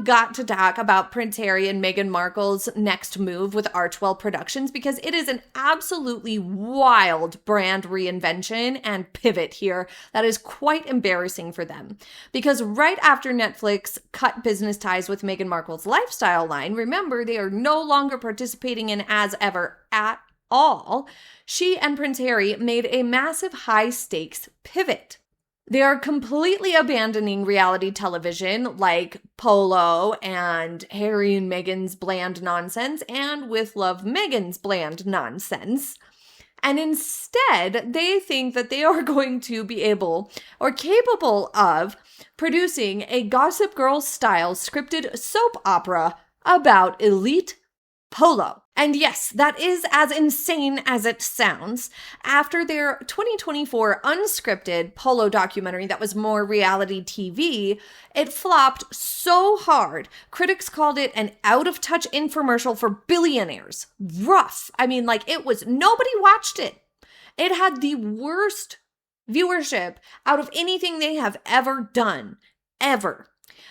have got to talk about Prince Harry and Meghan Markle's next move with Archewell Productions because it is an absolutely wild brand reinvention and pivot here that is quite embarrassing for them. Because right after Netflix cut business ties with Meghan Markle's lifestyle line, remember they are no longer participating in As Ever at all, she and Prince Harry made a massive high-stakes pivot. They are completely abandoning reality television like Polo and Harry and Meghan's bland nonsense and With Love Meghan's bland nonsense. And instead, they think that they are going to be able or capable of producing a Gossip Girl style scripted soap opera about elite polo. And yes, that is as insane as it sounds. After their 2024 unscripted polo documentary that was more reality TV, it flopped so hard. Critics called it an out-of-touch infomercial for billionaires. Rough. I mean, nobody watched it. It had the worst viewership out of anything they have ever done. Ever.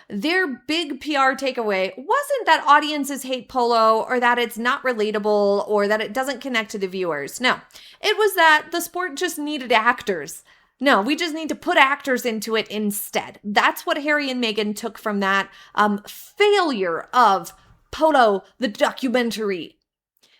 Their big PR takeaway wasn't that audiences hate polo or that it's not relatable or that it doesn't connect to the viewers. No, it was that the sport just needed actors. No, we just need to put actors into it instead. That's what Harry and Meghan took from that failure of Polo, the documentary.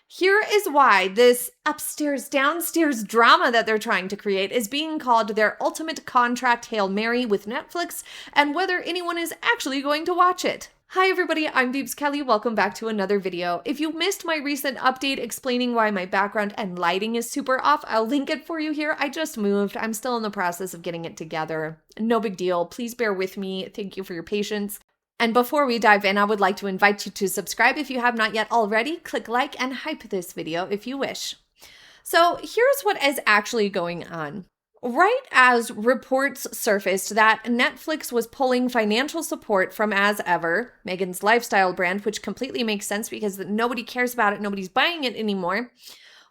Here is why this upstairs, downstairs drama that they're trying to create is being called their ultimate contract Hail Mary with Netflix and whether anyone is actually going to watch it. Hi everybody, I'm Beebs Kelly. Welcome back to another video. If you missed my recent update explaining why my background and lighting is super off, I'll link it for you here. I just moved. I'm still in the process of getting it together. No big deal. Please bear with me. Thank you for your patience. And before we dive in, I would like to invite you to subscribe if you have not yet already. Click like and hype this video if you wish. So here's what is actually going on. Right as reports surfaced that Netflix was pulling financial support from As Ever, Meghan's lifestyle brand, which completely makes sense because nobody cares about it, nobody's buying it anymore,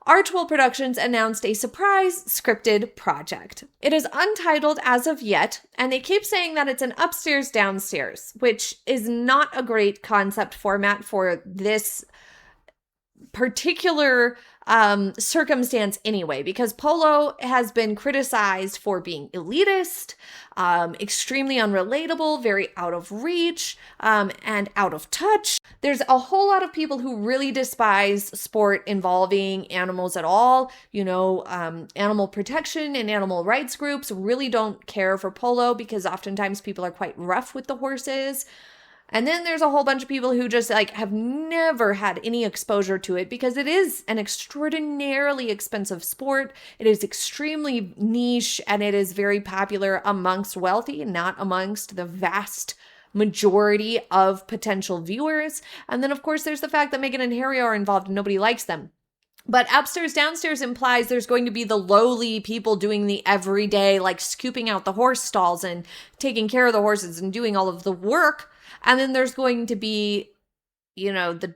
Archewell Productions announced a surprise scripted project. It is untitled as of yet, and they keep saying that it's an upstairs downstairs, which is not a great concept format for this particular circumstance anyway, because Polo has been criticized for being elitist, extremely unrelatable, very out of reach, and out of touch. There's a whole lot of people who really despise sport involving animals at all. Animal protection and animal rights groups really don't care for Polo because oftentimes people are quite rough with the horses. And then there's a whole bunch of people who just have never had any exposure to it because it is an extraordinarily expensive sport. It is extremely niche and it is very popular amongst wealthy, not amongst the vast majority of potential viewers. And then of course there's the fact that Meghan and Harry are involved and nobody likes them. But upstairs, downstairs implies there's going to be the lowly people doing the everyday, scooping out the horse stalls and taking care of the horses and doing all of the work. And then there's going to be, the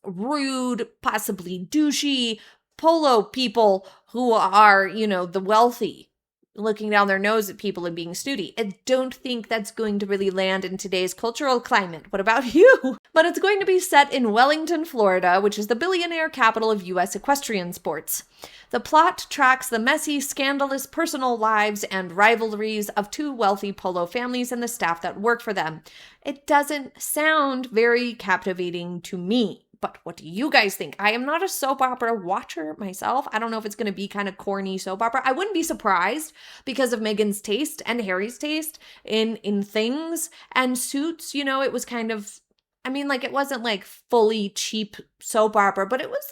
rude, possibly douchey polo people who are, the wealthy, looking down their nose at people and being snooty. I don't think that's going to really land in today's cultural climate. What about you? But it's going to be set in Wellington, Florida, which is the billionaire capital of U.S. equestrian sports. The plot tracks the messy, scandalous personal lives and rivalries of two wealthy polo families and the staff that work for them. It doesn't sound very captivating to me. But what do you guys think? I am not a soap opera watcher myself. I don't know if it's going to be kind of corny soap opera. I wouldn't be surprised because of Meghan's taste and Harry's taste in things and Suits. It was kind of, it wasn't fully cheap soap opera, but it was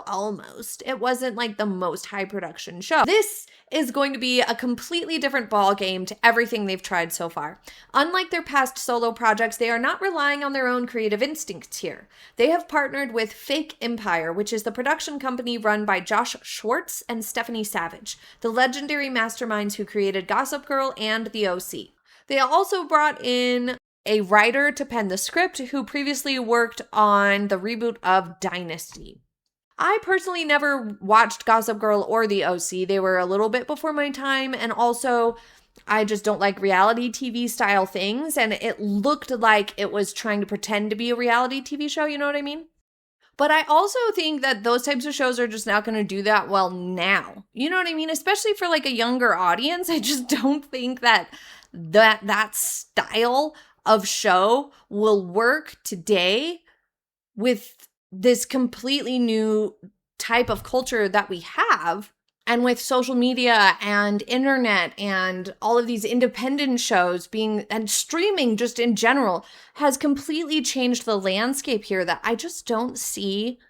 almost. It wasn't the most high production show. This is going to be a completely different ball game to everything they've tried so far. Unlike their past solo projects, they are not relying on their own creative instincts here. They have partnered with Fake Empire, which is the production company run by Josh Schwartz and Stephanie Savage, the legendary masterminds who created Gossip Girl and The OC. They also brought in a writer to pen the script who previously worked on the reboot of Dynasty. I personally never watched Gossip Girl or The OC. They were a little bit before my time, and also I just don't like reality TV style things. And it looked like it was trying to pretend to be a reality TV show. You know what I mean? But I also think that those types of shows are just not going to do that well now. You know what I mean? Especially for like a younger audience. I just don't think that style of show will work today with this completely new type of culture that we have. And with social media and internet and all of these independent shows and streaming just in general has completely changed the landscape here, that I just don't see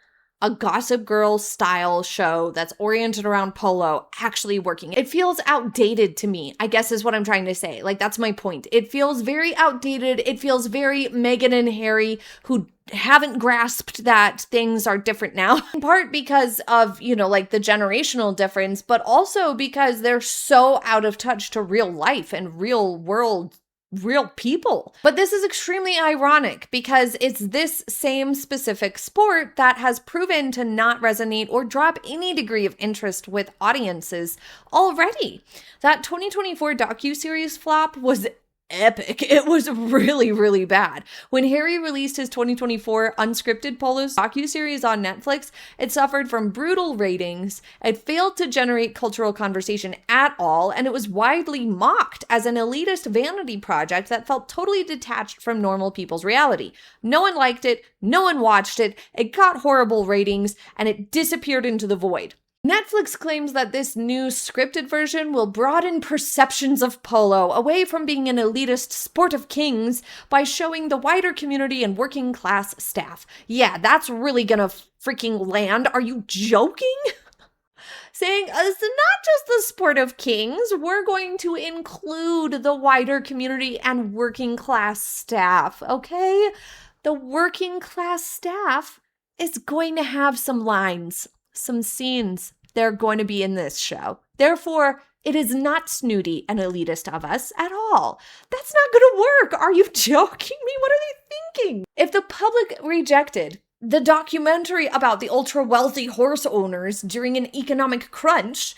a Gossip Girl style show that's oriented around polo actually working. It feels outdated to me, I guess is what I'm trying to say. Like, that's my point. It feels very outdated. It feels very Meghan and Harry, who haven't grasped that things are different now, in part because of, like the generational difference, but also because they're so out of touch to real life and real world, real people. But this is extremely ironic because it's this same specific sport that has proven to not resonate or drop any degree of interest with audiences already. That 2024 docuseries flop was epic. It was really, really bad. When Harry released his 2024 unscripted polo docuseries on Netflix, it suffered from brutal ratings. It failed to generate cultural conversation at all, and it was widely mocked as an elitist vanity project that felt totally detached from normal people's reality. No one liked it, no one watched it, it got horrible ratings, and it disappeared into the void. Netflix claims that this new scripted version will broaden perceptions of polo away from being an elitist sport of kings by showing the wider community and working class staff. Yeah, that's really gonna freaking land. Are you joking? Saying, it's not just the sport of kings, we're going to include the wider community and working class staff, okay? The working class staff is going to have some lines. Some scenes, they're going to be in this show. Therefore, it is not snooty and elitist of us at all. That's not going to work. Are you joking me? What are they thinking? If the public rejected the documentary about the ultra-wealthy horse owners during an economic crunch,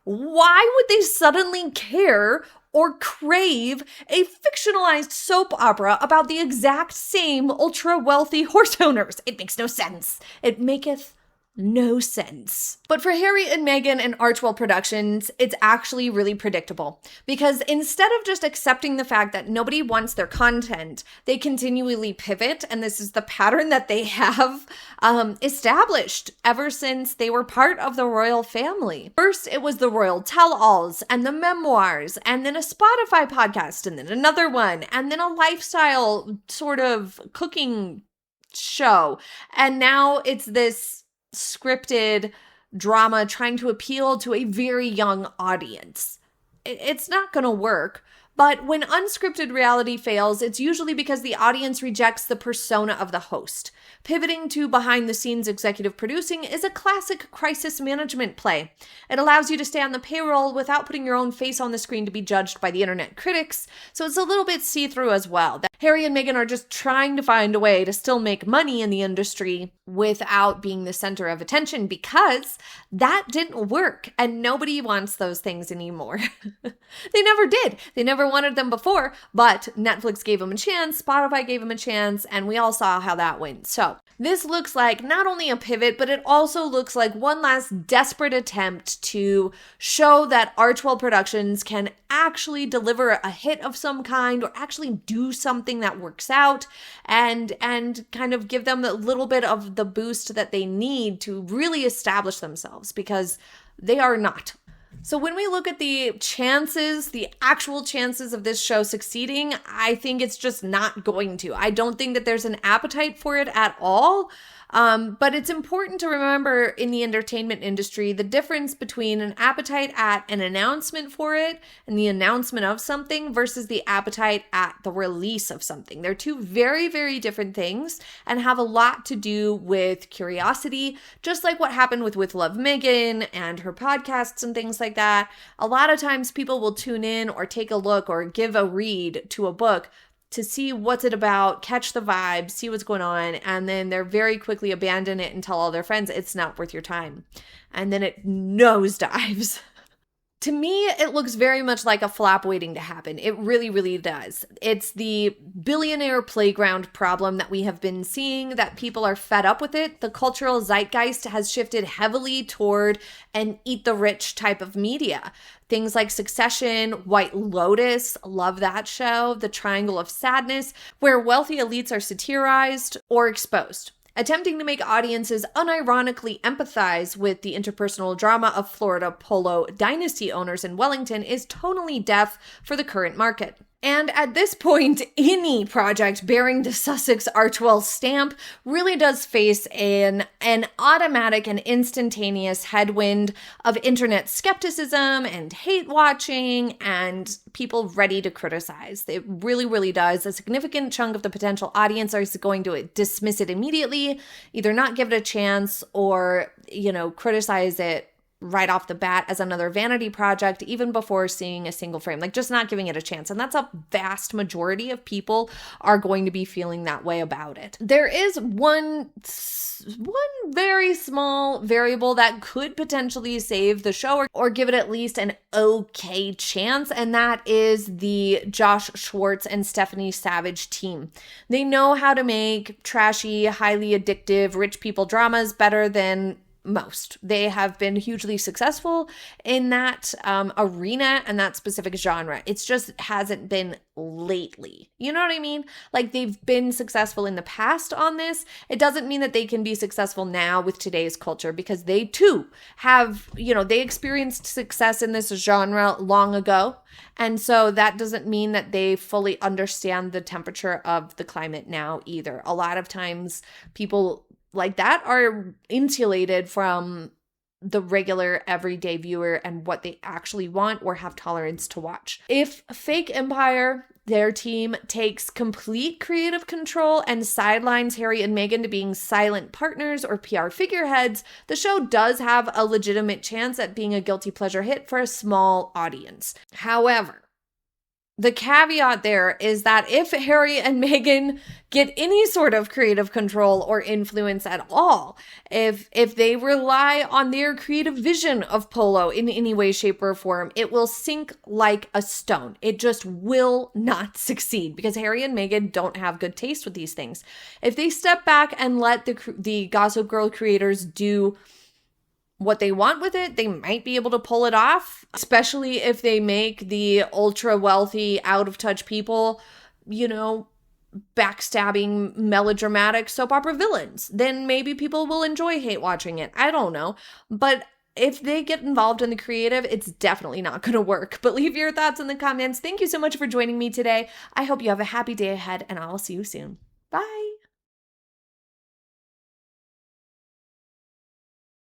why would they suddenly care or crave a fictionalized soap opera about the exact same ultra-wealthy horse owners? It makes no sense. It maketh no sense. But for Harry and Meghan and Archewell Productions, it's actually really predictable, because instead of just accepting the fact that nobody wants their content, they continually pivot, and this is the pattern that they have established ever since they were part of the royal family. First, it was the royal tell-alls and the memoirs, and then a Spotify podcast, and then another one, and then a lifestyle sort of cooking show. And now it's this scripted drama trying to appeal to a very young audience. It's not going to work. But when unscripted reality fails, it's usually because the audience rejects the persona of the host. Pivoting to behind-the-scenes executive producing is a classic crisis management play. It allows you to stay on the payroll without putting your own face on the screen to be judged by the internet critics, so it's a little bit see-through as well. Harry and Meghan are just trying to find a way to still make money in the industry without being the center of attention, because that didn't work, and nobody wants those things anymore. They never did. They never wanted them before, but Netflix gave them a chance, Spotify gave them a chance, and we all saw how that went. So this looks like not only a pivot, but it also looks like one last desperate attempt to show that Archewell Productions can actually deliver a hit of some kind, or actually do something that works out, and kind of give them a little bit of the boost that they need to really establish themselves, because they are not. So when we look at the chances, the actual chances of this show succeeding, I think it's just not going to. I don't think that there's an appetite for it at all. But it's important to remember in the entertainment industry, the difference between an appetite at an announcement for it and the announcement of something versus the appetite at the release of something. They're two very, very different things and have a lot to do with curiosity, just like what happened with Love Meghan and her podcasts and things like that. A lot of times people will tune in or take a look or give a read to a book to see what's it about, catch the vibe, see what's going on, and then they're very quickly abandon it and tell all their friends it's not worth your time. And then it nosedives. To me, it looks very much like a flop waiting to happen. It really, really does. It's the billionaire playground problem that we have been seeing, that people are fed up with it. The cultural zeitgeist has shifted heavily toward an eat the rich type of media. Things like Succession, White Lotus, love that show, The Triangle of Sadness, where wealthy elites are satirized or exposed, attempting to make audiences unironically empathize with the interpersonal drama of Florida polo dynasty owners in Wellington is tonally deaf for the current market. And at this point, any project bearing the Sussex Archewell stamp really does face an automatic and instantaneous headwind of internet skepticism and hate watching and people ready to criticize. It really, really does. A significant chunk of the potential audience is going to dismiss it immediately, either not give it a chance or, criticize it right off the bat as another vanity project, even before seeing a single frame, like just not giving it a chance. And that's a vast majority of people are going to be feeling that way about it. There is one very small variable that could potentially save the show or give it at least an okay chance, and that is the Josh Schwartz and Stephanie Savage team. They know how to make trashy, highly addictive, rich people dramas better than most. They have been hugely successful in that arena and that specific genre. It's just hasn't been lately. You know what I mean? Like, they've been successful in the past on this. It doesn't mean that they can be successful now with today's culture, because they too have, they experienced success in this genre long ago. And so that doesn't mean that they fully understand the temperature of the climate now either. A lot of times people like that are insulated from the regular everyday viewer and what they actually want or have tolerance to watch. If Fake Empire, their team, takes complete creative control and sidelines Harry and Meghan to being silent partners or PR figureheads, the show does have a legitimate chance at being a guilty pleasure hit for a small audience. However, the caveat there is that if Harry and Meghan get any sort of creative control or influence at all, if they rely on their creative vision of polo in any way, shape, or form, it will sink like a stone. It just will not succeed, because Harry and Meghan don't have good taste with these things. If they step back and let the Gossip Girl creators do what they want with it, they might be able to pull it off, especially if they make the ultra wealthy, out of touch people, backstabbing, melodramatic soap opera villains. Then maybe people will enjoy hate watching it. I don't know. But if they get involved in the creative, it's definitely not going to work. But leave your thoughts in the comments. Thank you so much for joining me today. I hope you have a happy day ahead, and I'll see you soon.